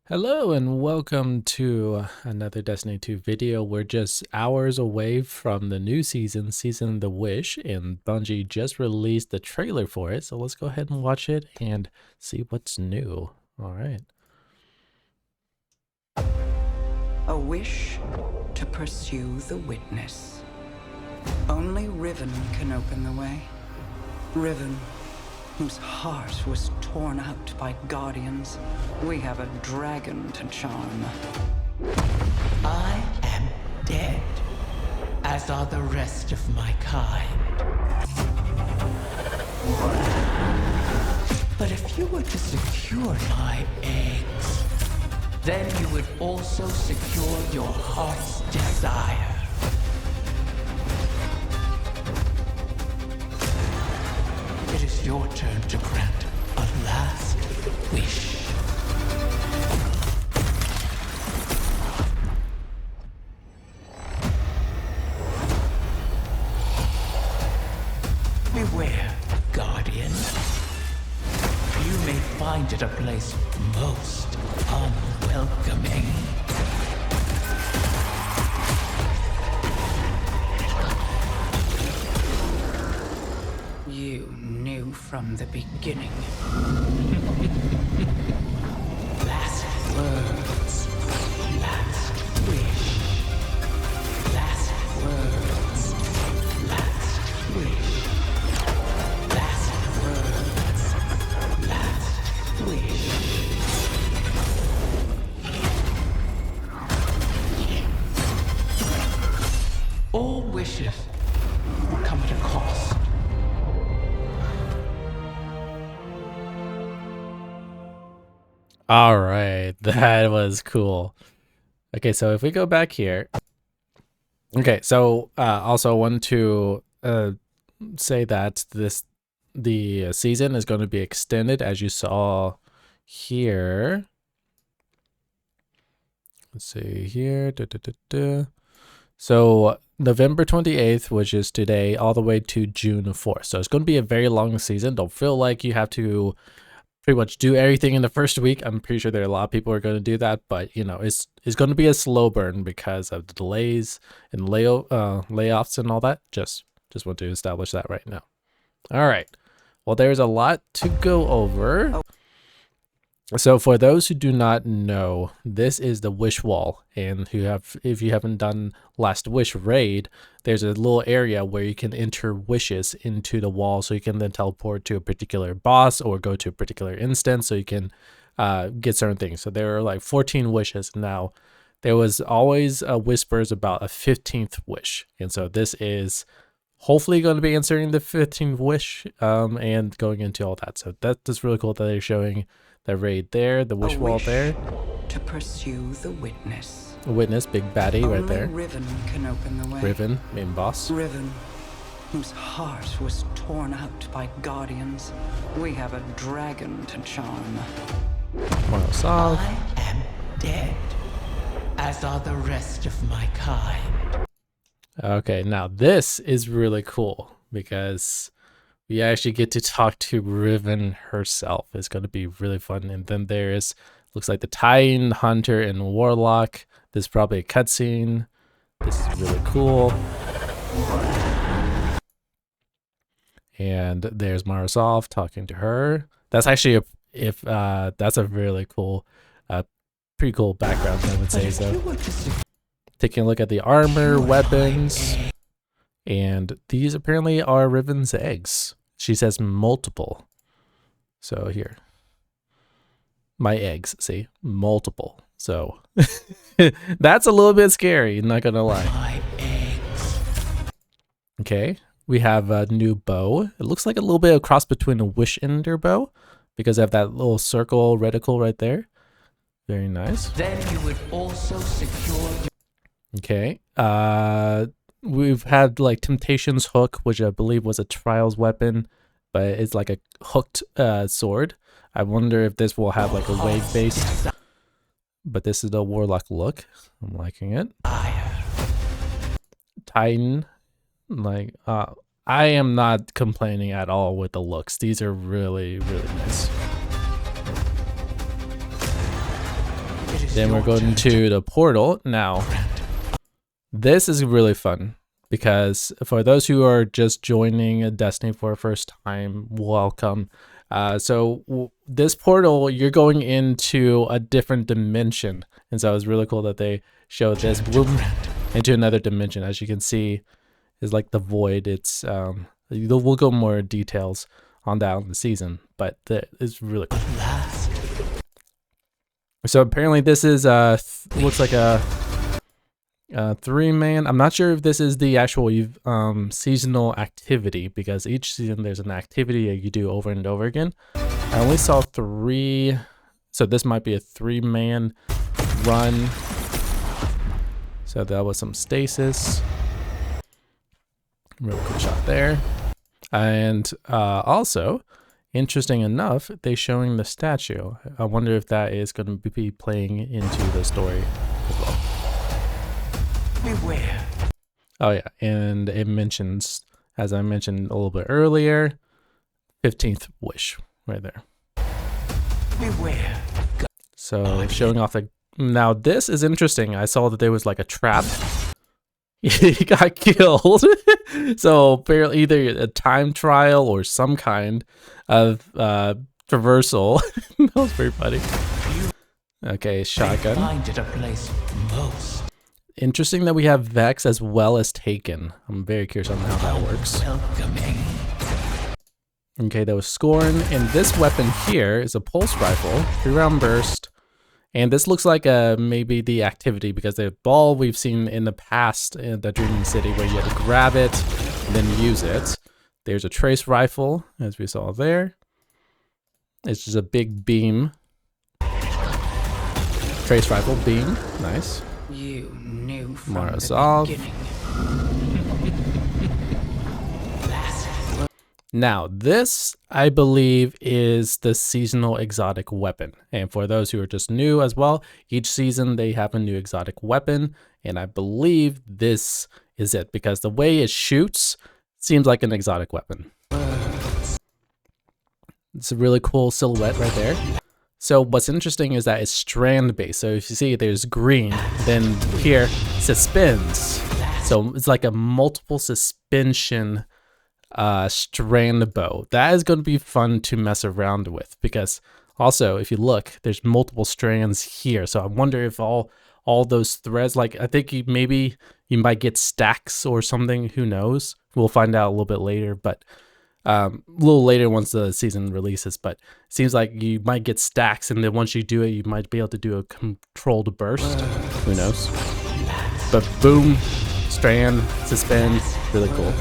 Hello and welcome to another Destiny 2 video. We're just hours away from the new season The Wish, and Bungie just released the trailer for it. So let's go ahead and watch it and see what's new. All right. A wish to pursue the witness. Only Riven can open the way. Riven, whose heart was torn out by Guardians. We have a dragon to charm. I am dead, as are the rest of my kind. But if you were to secure my eggs, then you would also secure your heart's desire. It is your turn to grant a last wish. Beware, Guardian. You may find it a place most unwelcoming. You knew from the beginning. Last words. Last wish. Last words. Last wish. Last words. Last wish. All wishes come at a cost. All right. That was cool. Okay, so if we go back here. Okay, so also want to say that the season is going to be extended, as you saw here. Let's see here. So November 28th, which is today, all the way to June 4th. So it's going to be a very long season. Don't feel like you have to pretty much do everything in the first week. I'm pretty sure there are a lot of people who are going to do that, but you know, it's going to be a slow burn because of the delays and layoffs and all that. Just want to establish that right now. All right. Well, there's a lot to go over. So for those who do not know, this is the Wish Wall, and if you haven't done Last Wish raid, there's a little area where you can enter wishes into the wall, so you can then teleport to a particular boss or go to a particular instance, so you can get certain things. So there are like 14 wishes now. There was always whispers about a 15th wish, and so this is hopefully going to be answering the 15th wish and going into all that. So that's really cool that they're showing the raid there, the wish wall there. To pursue the witness. A witness, big baddie right there. Only Riven can open the way. Riven, main boss. Riven, whose heart was torn out by Guardians. We have a dragon to charm. Morosov. I am dead, as are the rest of my kind. Okay, now this is really cool because we actually get to talk to Riven herself. It's going to be really fun. And then there's, looks like the Titan, Hunter, and Warlock. This is probably a cutscene. This is really cool. And there's Morosov talking to her. That's actually that's a really cool, pretty cool background, I would say so. Taking a look at the armor, weapons, and these apparently are Riven's eggs. She says multiple. So here, my eggs, see, multiple. So that's a little bit scary, not gonna lie. Okay, we have a new bow. It looks like a little bit of a cross between a Wish Ender bow because I have that little circle reticle right there. Very nice. Then you would also secure your... Okay. We've had like Temptation's hook, which I believe was a Trials weapon, but it's like a hooked sword. I wonder if this will have like a wave based. But this is the Warlock look. I'm liking it. Titan, like I am not complaining at all with the looks. These are really, really nice. Then we're going to the portal. Now, this is really fun because for those who are just joining Destiny for the first time, welcome. This portal, you're going into a different dimension. And so it's really cool that they showed this boom into another dimension. As you can see, is like the void. It's we'll go more details on that in the season, but it's really cool. So apparently this is looks like a 3-man. I'm not sure if this is the actual seasonal activity, because each season there's an activity that you do over and over again. I only saw 3, so this might be a 3-man run. So that was some stasis. Real quick shot there. And also, interesting enough, they're showing the statue. I wonder if that is going to be playing into the story as well. Beware. Oh yeah, and it mentions, as I mentioned a little bit earlier, 15th wish right there. Beware. So showing off the... Now this is interesting. I saw that there was like a trap. He got killed. So apparently either a time trial or some kind of traversal. That was very funny. Okay, shotgun. Find it a place most Interesting that we have Vex as well as Taken. I'm very curious on how that works. welcoming. Okay, that was Scorn. And this weapon here is a pulse rifle, 3-round burst. And this looks like maybe the activity, because the ball we've seen in the past in the Dreaming City where you had to grab it and then use it. There's a trace rifle, as we saw there. It's just a big beam. Trace rifle, beam, nice. You knew from Morozov. the beginning. Now, this, I believe, is the seasonal exotic weapon. And for those who are just new as well, each season they have a new exotic weapon. And I believe this is it, because the way it shoots seems like an exotic weapon. It's a really cool silhouette right there. So what's interesting is that it's strand based. So if you see there's green, then here suspends. So it's like a multiple suspension strand bow. That is going to be fun to mess around with, because also if you look, there's multiple strands here. So I wonder if all those threads, like I think maybe you might get stacks or something, who knows. We'll find out a little bit later, but a little later once the season releases. But it seems like you might get stacks, and then once you do it, you might be able to do a controlled burst. Who knows? But boom, strand, suspend, really cool.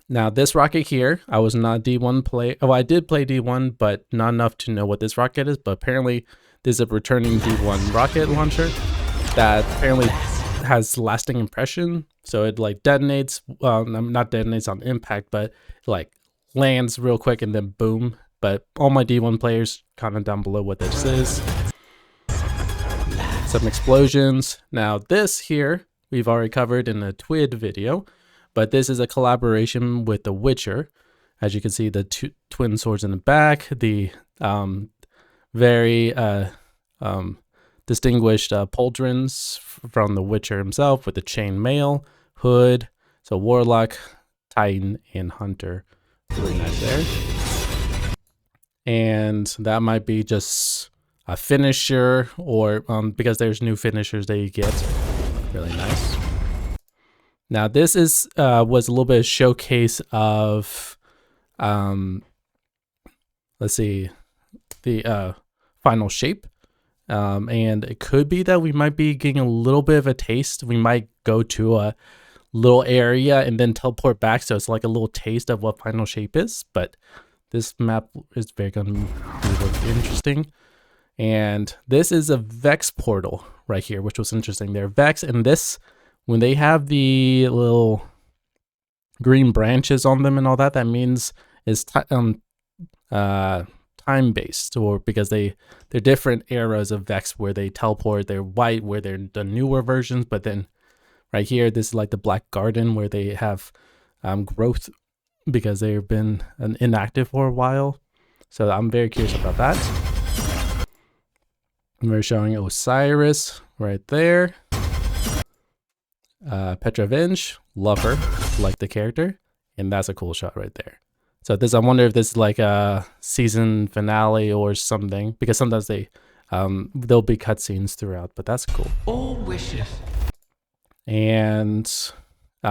Now this rocket here, I was not D1 play. Oh, I did play D1, but not enough to know what this rocket is. But apparently there's a returning D1 rocket launcher that apparently has lasting impression. So it like detonates, not detonates on impact, but like lands real quick and then boom. But all my D1 players, comment down below what this is. Some explosions. Now this here, we've already covered in a TWID video. But this is a collaboration with The Witcher. As you can see, the twin swords in the back, the very distinguished pauldrons from The Witcher himself with the chain mail, hood, so Warlock, Titan, and Hunter. Really nice there. And that might be just a finisher, or because there's new finishers that you get. Really nice. Now this is was a little bit of showcase of let's see, the final shape, and it could be that we might be getting a little bit of a taste. We might go to a little area and then teleport back, so it's like a little taste of what final shape is. But this map is very going to be interesting. And this is a Vex portal right here, which was interesting. They're Vex, and this, when they have the little green branches on them and all that, that means it's time-based, or because they're different eras of Vex where they teleport. They're white, where they're the newer versions, but then right here, this is like the Black Garden, where they have growth because they've been inactive for a while. So I'm very curious about that. We're showing Osiris right there. Petra Venj, love her, like the character, and that's a cool shot right there. So this, I wonder if this is like a season finale or something, because sometimes there'll be cutscenes throughout, but that's cool. All wishes. And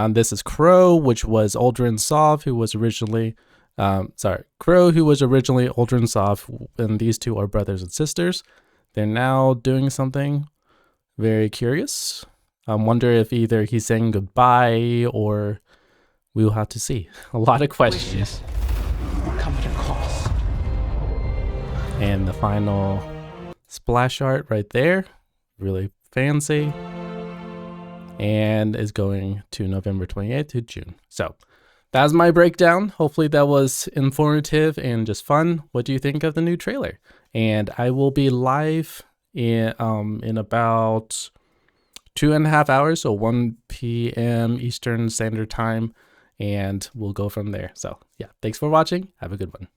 this is Crow, which was Uldren Sov, who was originally, Crow, who was originally Uldren Sov, and these two are brothers and sisters. They're now doing something very curious. I wonder if either he's saying goodbye or we'll have to see. A lot of questions. Wishes come at a cost. And the final splash art right there, really fancy, and is going to November 28th to June. So that's my breakdown. Hopefully that was informative and just fun. What do you think of the new trailer? And I will be live in about 2.5 hours, so 1 p.m. Eastern Standard Time, and we'll go from there. So yeah, thanks for watching. Have a good one.